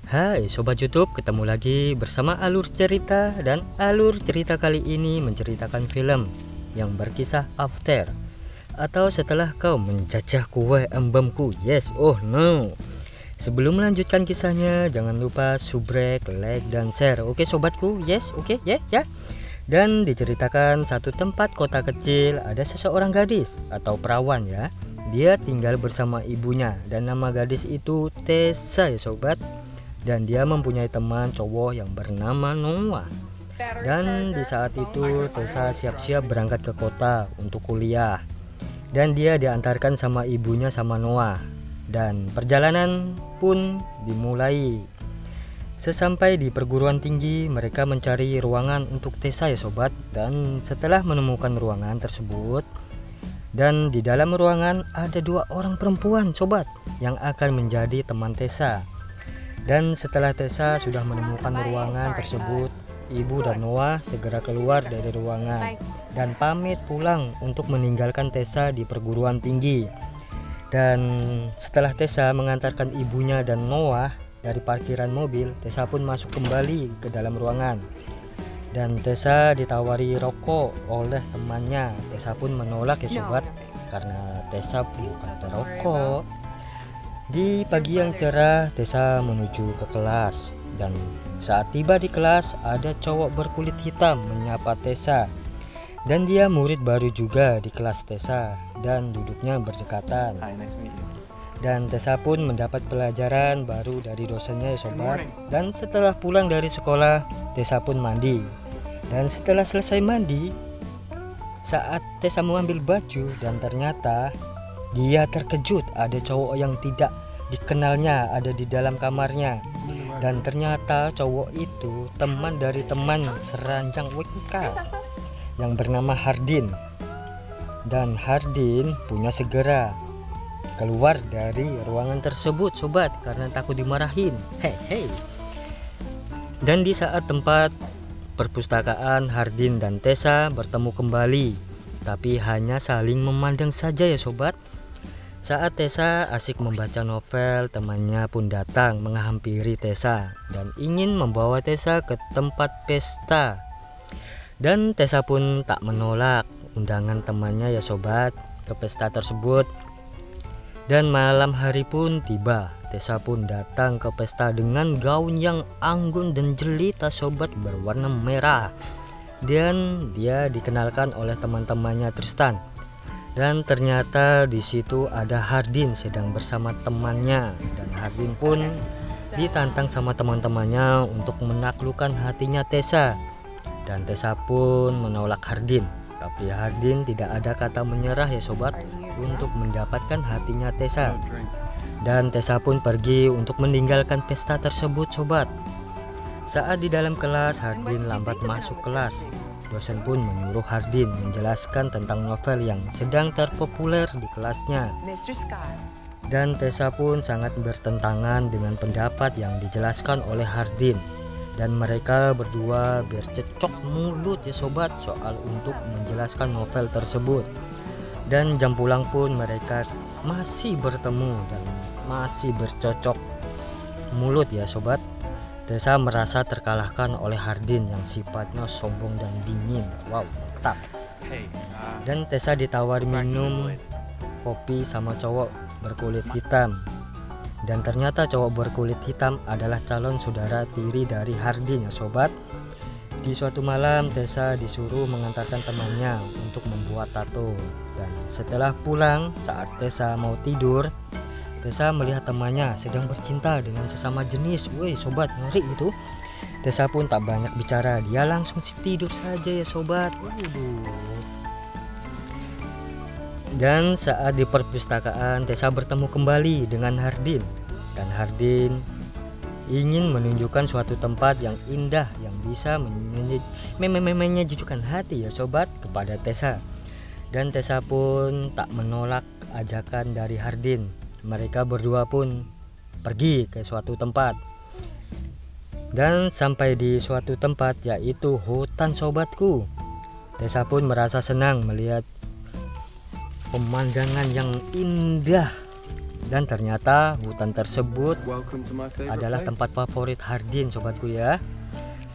Hai Sobat YouTube, ketemu lagi bersama Alur Cerita. Dan Alur Cerita kali ini menceritakan film yang berkisah after atau setelah kau menjajah kue embemku. Yes, oh no. Sebelum melanjutkan kisahnya, jangan lupa subrek, like, dan share. Oke sobatku, yes, oke, ya. Dan diceritakan satu tempat kota kecil, ada seseorang gadis atau perawan ya. Dia tinggal bersama ibunya dan nama gadis itu Tessa ya sobat. Dan dia mempunyai teman cowok yang bernama Noah. Dan di saat itu Tessa siap-siap berangkat ke kota untuk kuliah. Dan dia diantarkan sama ibunya sama Noah. Dan perjalanan pun dimulai. Sesampai di perguruan tinggi, mereka mencari ruangan untuk Tessa ya sobat. Dan setelah menemukan ruangan tersebut, dan di dalam ruangan ada 2 orang perempuan sobat yang akan menjadi teman Tessa. Dan setelah Tessa sudah menemukan ruangan tersebut, ibu dan Noah segera keluar dari ruangan dan pamit pulang untuk meninggalkan Tessa di perguruan tinggi. Dan setelah Tessa mengantarkan ibunya dan Noah dari parkiran mobil, Tessa pun masuk kembali ke dalam ruangan. Dan Tessa ditawari rokok oleh temannya. Tessa pun menolak ya sobat, karena Tessa bukan perokok. Di pagi yang cerah, Tessa menuju ke kelas. Dan saat tiba di kelas, ada cowok berkulit hitam menyapa Tessa. Dan dia murid baru juga di kelas Tessa, dan duduknya berdekatan. Dan Tessa pun mendapat pelajaran baru dari dosennya ya sobat. Dan setelah pulang dari sekolah, Tessa pun mandi. Dan setelah selesai mandi, saat Tessa mengambil baju, dan ternyata dia terkejut ada cowok yang tidak dikenalnya ada di dalam kamarnya. Dan ternyata cowok itu teman dari teman seranjang WK yang bernama Hardin. Dan Hardin punya segera keluar dari ruangan tersebut sobat, karena takut dimarahin. Hei. Dan di saat tempat perpustakaan, Hardin dan Tessa bertemu kembali, tapi hanya saling memandang saja ya sobat. Saat Tessa asik membaca novel, temannya pun datang menghampiri Tessa dan ingin membawa Tessa ke tempat pesta. Dan Tessa pun tak menolak undangan temannya ya sobat ke pesta tersebut. Dan malam hari pun tiba. Tessa pun datang ke pesta dengan gaun yang anggun dan jelita sobat berwarna merah. Dan dia dikenalkan oleh teman-temannya Tristan. Dan ternyata di situ ada Hardin sedang bersama temannya. Dan Hardin pun ditantang sama teman-temannya untuk menaklukkan hatinya Tessa. Dan Tessa pun menolak Hardin. Tapi Hardin tidak ada kata menyerah ya sobat untuk mendapatkan hatinya Tessa. Dan Tessa pun pergi untuk meninggalkan pesta tersebut sobat. Saat di dalam kelas, Hardin lambat masuk kelas. Dosen pun menyuruh Hardin menjelaskan tentang novel yang sedang terpopuler di kelasnya. Dan Tessa pun sangat bertentangan dengan pendapat yang dijelaskan oleh Hardin. Dan mereka berdua bercecok mulut ya sobat soal untuk menjelaskan novel tersebut. Dan jam pulang pun mereka masih bertemu dan masih bercocok mulut ya sobat. Tessa merasa terkalahkan oleh Hardin yang sifatnya sombong dan dingin. Wow, mantap. Dan Tessa ditawari minum kopi sama cowok berkulit hitam. Dan ternyata cowok berkulit hitam adalah calon saudara tiri dari Hardin ya sobat. Di suatu malam Tessa disuruh mengantarkan temannya untuk membuat tato. Dan setelah pulang, saat Tessa mau tidur, Tessa melihat temannya sedang bercinta dengan sesama jenis. Woi sobat, ngeri itu. Tessa pun tak banyak bicara, dia langsung tidur saja ya sobat. Dan saat di perpustakaan, Tessa bertemu kembali dengan Hardin. Dan Hardin ingin menunjukkan suatu tempat yang indah yang bisa menyejukkan hati ya sobat kepada Tessa. Dan Tessa pun tak menolak ajakan dari Hardin. Mereka berdua pun pergi ke suatu tempat. Dan sampai di suatu tempat yaitu hutan sobatku. Tessa pun merasa senang melihat pemandangan yang indah Dan ternyata hutan tersebut adalah tempat favorit Hardin, sobatku ya.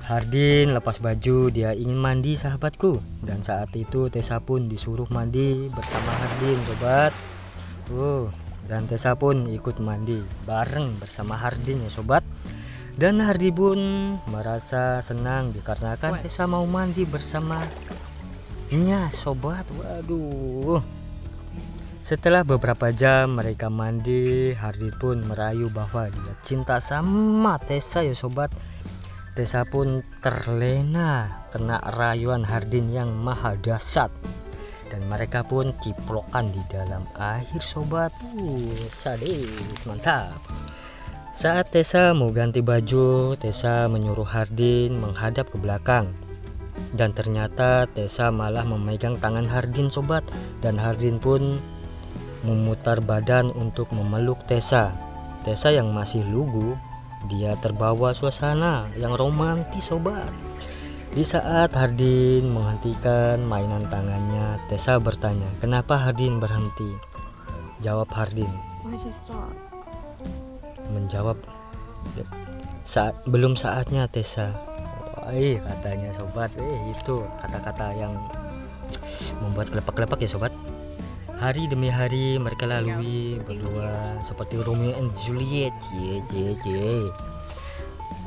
Hardin lepas baju, dia ingin mandi sahabatku. Dan saat itu Tessa pun disuruh mandi bersama Hardin, sobat. Dan Tessa pun ikut mandi bareng bersama Hardin ya sobat. Dan Hardin pun merasa senang dikarenakan Tessa mau mandi bersamanya sobat. Waduh. Setelah beberapa jam mereka mandi, Hardin pun merayu bahwa dia cinta sama Tessa ya sobat. Tessa pun terlena kena rayuan Hardin yang maha dahsyat. Dan mereka pun ciplokan di dalam air sobat. Sadis, mantap. Saat Tessa mau ganti baju, Tessa menyuruh Hardin menghadap ke belakang. Dan ternyata Tessa malah memegang tangan Hardin sobat. Dan Hardin pun memutar badan untuk memeluk Tessa. Tessa yang masih lugu, dia terbawa suasana yang romantis sobat. Di saat Hardin menghentikan mainan tangannya, Tessa bertanya, "Kenapa Hardin berhenti?" Jawab Hardin. Menjawab, "Belum saatnya Tessa." Katanya sobat. Itu kata-kata yang membuat kelepak-kelepak ya sobat. Hari demi hari mereka lalui berdua seperti Romeo and Juliet.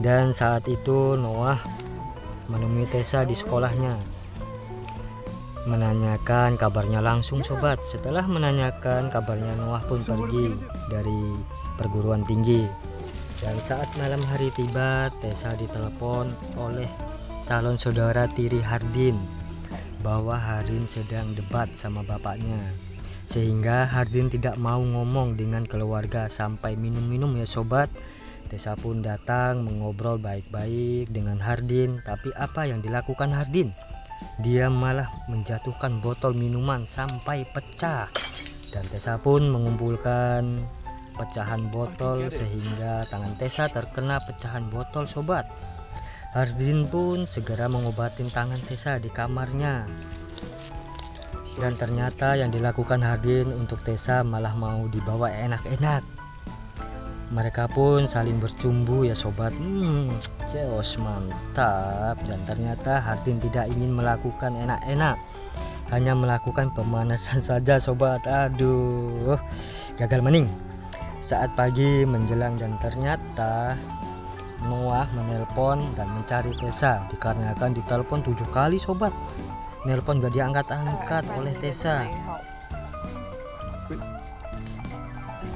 Dan saat itu Noah menemui Tessa di sekolahnya, menanyakan kabarnya langsung sobat. Setelah menanyakan kabarnya, Noah pun pergi dari perguruan tinggi. Dan saat malam hari tiba, Tessa ditelepon oleh calon saudara tiri Hardin bahwa Hardin sedang debat sama bapaknya. Sehingga Hardin tidak mau ngomong dengan keluarga sampai minum-minum ya sobat. Tessa pun datang mengobrol baik-baik dengan Hardin. Tapi apa yang dilakukan Hardin? Dia malah menjatuhkan botol minuman sampai pecah. Dan Tessa pun mengumpulkan pecahan botol sehingga tangan Tessa terkena pecahan botol sobat. Hardin pun segera mengobatin tangan Tessa di kamarnya. Dan ternyata yang dilakukan Hardin untuk Tessa malah mau dibawa enak-enak. Mereka pun saling bercumbu ya sobat. Ceos, mantap. Dan ternyata Hardin tidak ingin melakukan enak-enak, hanya melakukan pemanasan saja sobat. Aduh, gagal maning. Saat pagi menjelang dan ternyata Noah menelpon dan mencari Tessa dikarenakan ditelepon 7 kali sobat. Nelpon gak diangkat-angkat oleh Tessa.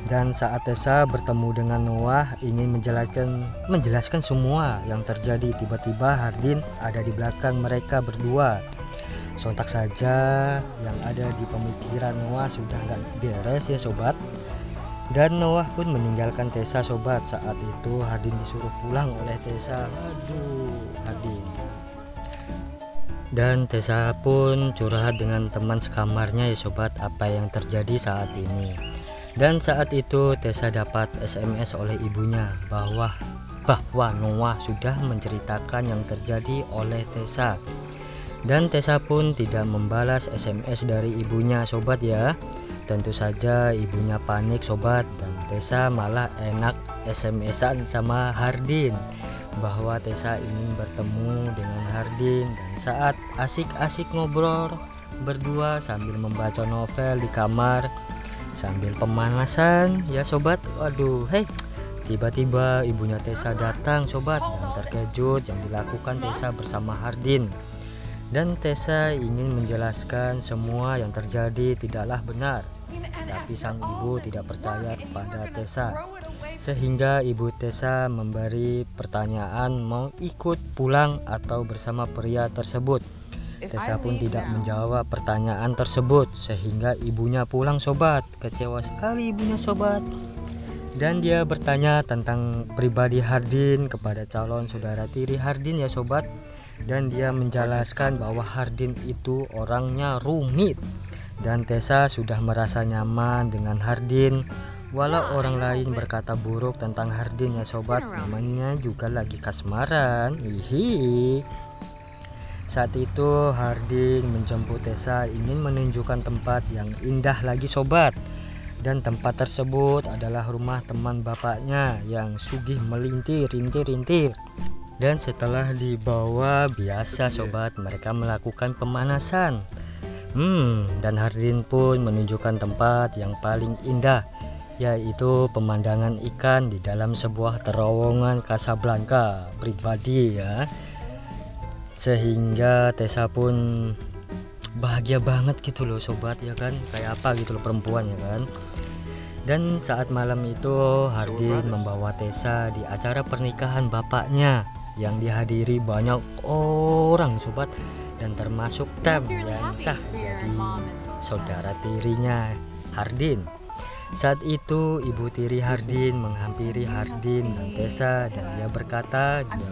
Dan saat Tessa bertemu dengan Noah ingin menjelaskan semua yang terjadi, tiba-tiba Hardin ada di belakang mereka berdua. Sontak saja yang ada di pemikiran Noah sudah gak beres ya sobat. Dan Noah pun meninggalkan Tessa sobat. Saat itu Hardin disuruh pulang oleh Tessa. Aduh, Hardin. Dan Tessa pun curhat dengan teman sekamarnya ya sobat apa yang terjadi saat ini. Dan saat itu Tessa dapat SMS oleh ibunya bahwa Noah sudah menceritakan yang terjadi oleh Tessa. Dan Tessa pun tidak membalas SMS dari ibunya sobat ya. Tentu saja ibunya panik sobat. Dan Tessa malah enak SMS-an sama Hardin bahwa Tessa ingin bertemu dengan Hardin. Dan saat asik-asik ngobrol berdua sambil membaca novel di kamar sambil pemanasan ya sobat. Waduh, tiba-tiba ibunya Tessa datang sobat dan terkejut yang dilakukan Tessa bersama Hardin. Dan Tessa ingin menjelaskan semua yang terjadi tidaklah benar, tapi sang ibu tidak percaya kepada Tessa. Sehingga ibu Tessa memberi pertanyaan mau ikut pulang atau bersama pria tersebut. Tessa pun tidak menjawab pertanyaan tersebut sehingga ibunya pulang sobat. Kecewa sekali ibunya sobat. Dan dia bertanya tentang pribadi Hardin kepada calon saudara tiri Hardin ya sobat. Dan dia menjelaskan bahwa Hardin itu orangnya rumit. Dan Tessa sudah merasa nyaman dengan Hardin. Walau orang lain berkata buruk tentang Hardin ya sobat, namanya juga lagi kasmaran. Saat itu Hardin menjemput Tessa ingin menunjukkan tempat yang indah lagi sobat. Dan tempat tersebut adalah rumah teman bapaknya yang sugih melintir rintir. Dan setelah dibawa, biasa sobat, mereka melakukan pemanasan. Dan Hardin pun menunjukkan tempat yang paling indah, yaitu pemandangan ikan di dalam sebuah terowongan Casablanca pribadi ya. Sehingga Tessa pun bahagia banget gitu loh sobat ya kan, kayak apa gitu loh perempuan ya kan. Dan saat malam itu Hardin membawa Tessa di acara pernikahan bapaknya yang dihadiri banyak orang sobat, dan termasuk Tam yang sah jadi saudara tirinya Hardin. Saat itu ibu tiri Hardin menghampiri Hardin dan Tessa, dan dia berkata dia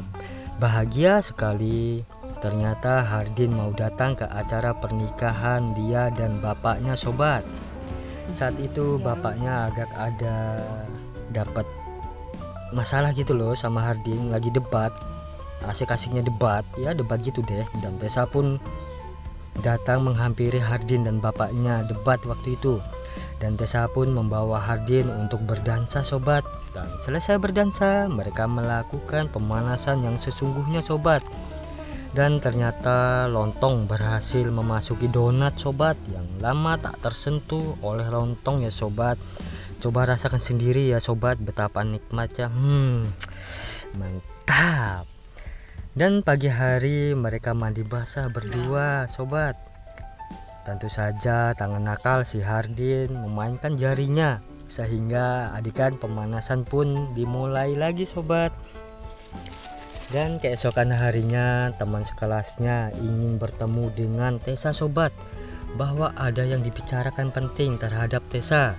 bahagia sekali. Ternyata Hardin mau datang ke acara pernikahan dia dan bapaknya sobat. Saat itu bapaknya agak ada dapat masalah gitu loh sama Hardin, lagi debat, asik-asiknya debat gitu deh. Dan Tessa pun datang menghampiri Hardin dan bapaknya debat waktu itu. Dan Tessa pun membawa Hardin untuk berdansa sobat. Dan selesai berdansa, mereka melakukan pemanasan yang sesungguhnya sobat. Dan ternyata lontong berhasil memasuki donat sobat, yang lama tak tersentuh oleh lontong ya sobat. Coba rasakan sendiri ya sobat betapa nikmatnya. Mantap. Dan pagi hari mereka mandi basah berdua sobat. Tentu saja tangan nakal si Hardin memainkan jarinya, sehingga adegan pemanasan pun dimulai lagi sobat. Dan keesokan harinya teman sekelasnya ingin bertemu dengan Tessa sobat, bahwa ada yang dibicarakan penting terhadap Tessa.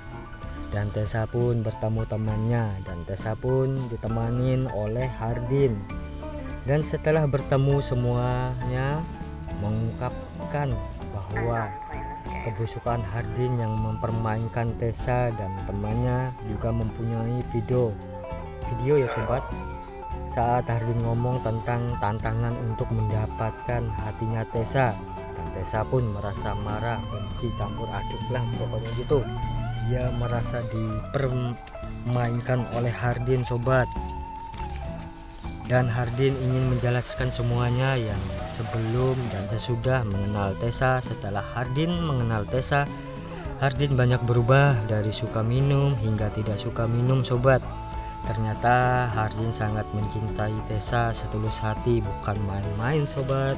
Dan Tessa pun bertemu temannya, dan Tessa pun ditemanin oleh Hardin. Dan setelah bertemu semuanya mengungkapkan bahwa kebusukan Hardin yang mempermainkan Tessa dan temannya juga mempunyai video ya sobat. Saat Hardin ngomong tentang tantangan untuk mendapatkan hatinya Tessa, dan Tessa pun merasa marah, benci, campur aduk lah pokoknya gitu. Dia merasa dipermainkan oleh Hardin sobat. Dan Hardin ingin menjelaskan semuanya yang sebelum dan sesudah mengenal Tessa. Setelah Hardin mengenal Tessa, Hardin banyak berubah dari suka minum hingga tidak suka minum sobat. Ternyata Hardin sangat mencintai Tessa setulus hati, bukan main-main sobat.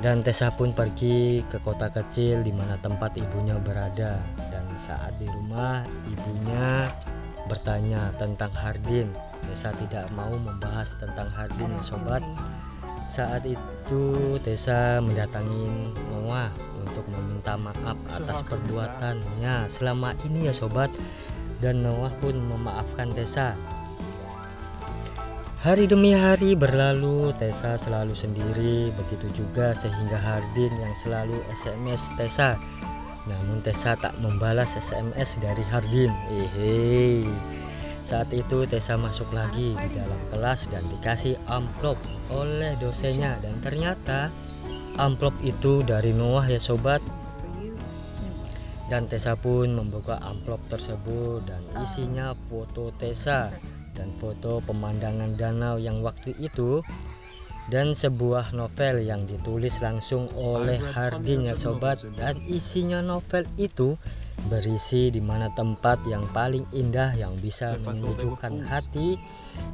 Dan Tessa pun pergi ke kota kecil di mana tempat ibunya berada. Dan saat di rumah, ibunya bertanya tentang Hardin. Tessa tidak mau membahas tentang Hardin ya sobat. Saat itu Tessa mendatangi Noah untuk meminta maaf atas perbuatannya selama ini ya sobat. Dan Noah pun memaafkan Tessa. Hari demi hari berlalu, Tessa selalu sendiri, begitu juga sehingga Hardin yang selalu SMS Tessa. Namun Tessa tak membalas SMS dari Hardin. Saat itu Tessa masuk lagi di dalam kelas dan dikasih amplop oleh dosennya, dan ternyata amplop itu dari Noah ya sobat. Dan Tessa pun membuka amplop tersebut, dan isinya foto Tessa dan foto pemandangan danau yang waktu itu, dan sebuah novel yang ditulis langsung oleh Hardin ya sobat. Dan isinya novel itu berisi di mana tempat yang paling indah yang bisa menyejukkan hati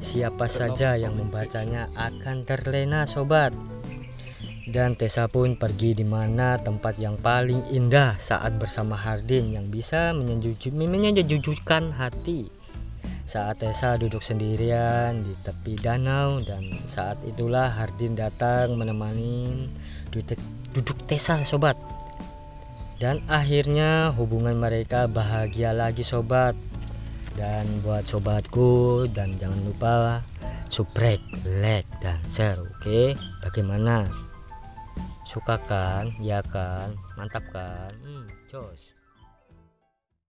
siapa saja yang membacanya akan terlena sobat. Dan Tessa pun pergi di mana tempat yang paling indah saat bersama Hardin yang bisa menyejukkan hati. Saat Tessa duduk sendirian di tepi danau, dan saat itulah Hardin datang menemani duduk Tessa sobat. Dan akhirnya hubungan mereka bahagia lagi sobat. Dan buat sobatku, dan jangan lupa subscribe, like, dan share. Oke, bagaimana? Suka kan? Ya kan? Mantap kan? Cos.